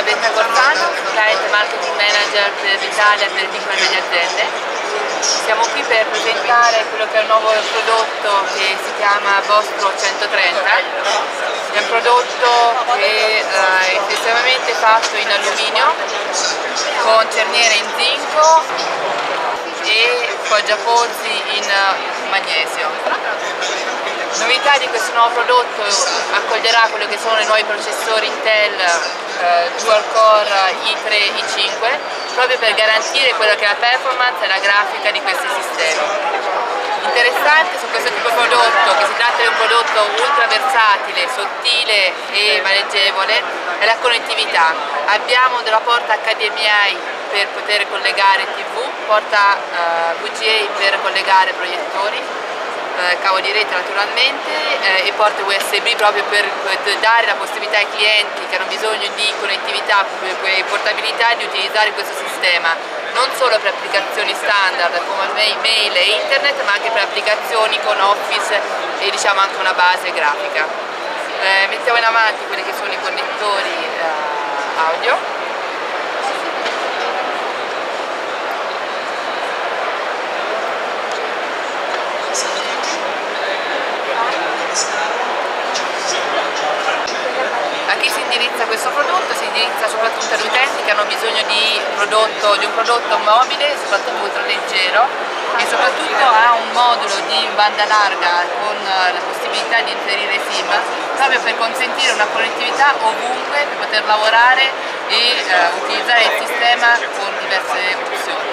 Elisabetta Gorzano, Client Marketing Manager per l'Italia per le piccole e medie aziende. Siamo qui per presentare quello che è un nuovo prodotto che si chiama Vostro 130. È un prodotto che è estremamente fatto in alluminio con cerniere in zinco e poggiapozzi in magnesio. La novità di questo nuovo prodotto accoglierà quello che sono i nuovi processori Intel Dual Core i3 e i5 proprio per garantire quella che è la performance e la grafica di questi sistemi. Interessante su questo tipo di prodotto, che si tratta di un prodotto ultra versatile, sottile e maneggevole, è la connettività. Abbiamo della porta HDMI per poter collegare TV, porta VGA per collegare proiettori, cavo di rete naturalmente e porte USB proprio per dare la possibilità ai clienti che hanno bisogno di connettività e portabilità di utilizzare questo sistema non solo per applicazioni standard come mail e internet, ma anche per applicazioni con Office e diciamo anche una base grafica. Mettiamo in avanti quelli che sono i connettori audio. A chi si indirizza questo prodotto? Si indirizza soprattutto agli utenti che hanno bisogno di un prodotto mobile, soprattutto ultraleggero, e soprattutto ha un modulo di banda larga con la possibilità di inserire SIM proprio per consentire una connettività ovunque, per poter lavorare e utilizzare il sistema con diverse opzioni.